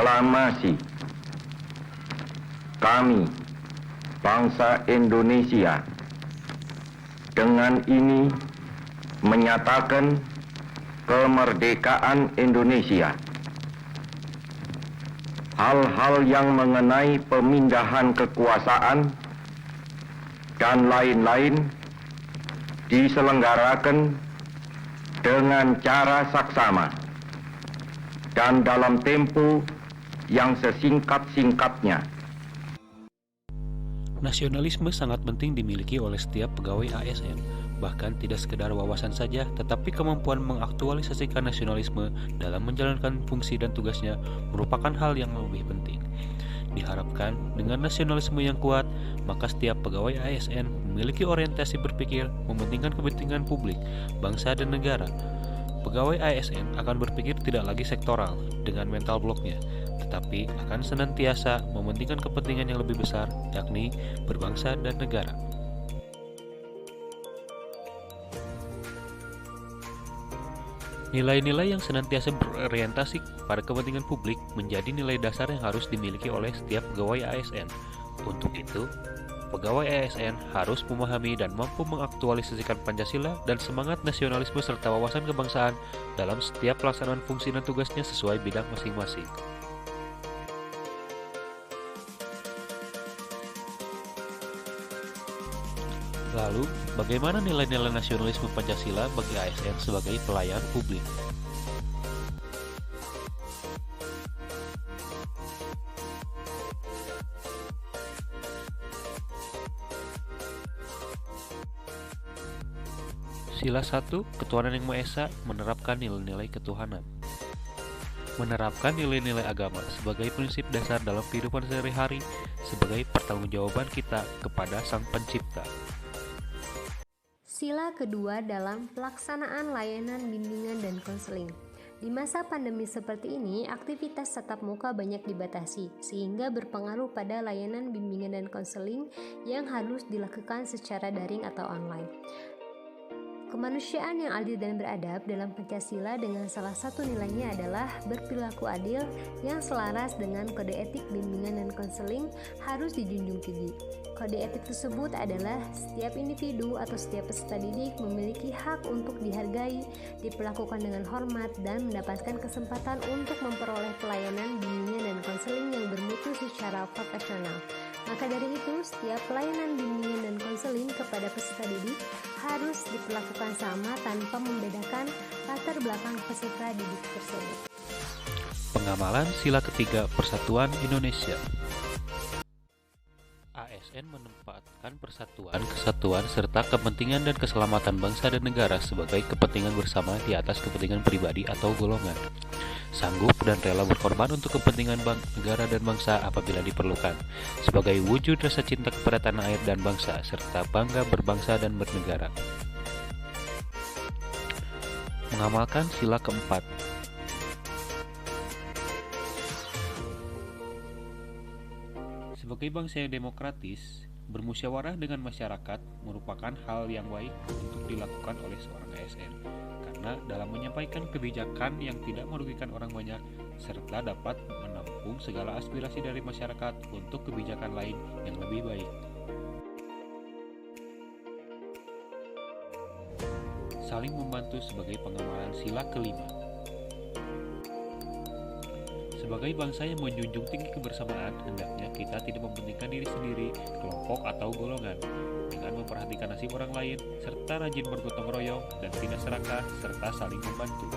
Proklamasi. Kami, bangsa Indonesia, dengan ini menyatakan kemerdekaan Indonesia. Hal-hal yang mengenai pemindahan kekuasaan dan lain-lain diselenggarakan dengan cara saksama dan dalam tempo yang sesingkat-singkatnya. Nasionalisme sangat penting dimiliki oleh setiap pegawai ASN, bahkan tidak sekedar wawasan saja, tetapi kemampuan mengaktualisasikan nasionalisme dalam menjalankan fungsi dan tugasnya merupakan hal yang lebih penting. Diharapkan dengan nasionalisme yang kuat, maka setiap pegawai ASN memiliki orientasi berpikir mementingkan kepentingan publik, bangsa dan negara. Pegawai ASN akan berpikir tidak lagi sektoral dengan mental bloknya, tetapi akan senantiasa mementingkan kepentingan yang lebih besar, yakni berbangsa dan negara. Nilai-nilai yang senantiasa berorientasi pada kepentingan publik menjadi nilai dasar yang harus dimiliki oleh setiap pegawai ASN. Untuk itu, pegawai ASN harus memahami dan mampu mengaktualisasikan Pancasila dan semangat nasionalisme serta wawasan kebangsaan dalam setiap pelaksanaan fungsi dan tugasnya sesuai bidang masing-masing. Lalu, bagaimana nilai-nilai nasionalisme Pancasila bagi ASN sebagai pelayan publik? Sila 1, Ketuhanan Yang Maha Esa menerapkan nilai-nilai ketuhanan. Menerapkan nilai-nilai agama sebagai prinsip dasar dalam kehidupan sehari-hari sebagai pertanggungjawaban kita kepada Sang Pencipta. Sila kedua dalam pelaksanaan layanan bimbingan dan konseling. Di masa pandemi seperti ini, aktivitas tatap muka banyak dibatasi, sehingga berpengaruh pada layanan bimbingan dan konseling yang harus dilakukan secara daring atau online. Kemanusiaan yang adil dan beradab dalam Pancasila dengan salah satu nilainya adalah berperilaku adil yang selaras dengan kode etik bimbingan dan konseling harus dijunjung tinggi. Kode etik tersebut adalah setiap individu atau setiap peserta didik memiliki hak untuk dihargai, diperlakukan dengan hormat, dan mendapatkan kesempatan untuk memperoleh pelayanan bimbingan dan konseling yang bermutu secara profesional. Maka dari itu, setiap pelayanan bimbingan dan konseling kepada peserta didik harus diperlakukan sama tanpa membedakan latar belakang peserta didik tersebut. Pengamalan sila ketiga Persatuan Indonesia. ASN menempatkan persatuan, kesatuan, serta kepentingan dan keselamatan bangsa dan negara sebagai kepentingan bersama di atas kepentingan pribadi atau golongan. Sanggup dan rela berkorban untuk kepentingan negara dan bangsa apabila diperlukan, sebagai wujud rasa cinta kepada tanah air dan bangsa, serta bangga berbangsa dan bernegara. Mengamalkan sila keempat. Sebagai bangsa yang demokratis, bermusyawarah dengan masyarakat merupakan hal yang baik untuk dilakukan oleh seorang ASN, karena dalam menyampaikan kebijakan yang tidak merugikan orang banyak, serta dapat menampung segala aspirasi dari masyarakat untuk kebijakan lain yang lebih baik. Saling membantu sebagai pengamalan sila kelima. Sebagai bangsa yang menjunjung tinggi kebersamaan, hendaknya kita tidak mementingkan diri sendiri, kelompok atau golongan, dengan memperhatikan nasib orang lain, serta rajin bergotong royong dan tidak serakah, serta saling membantu.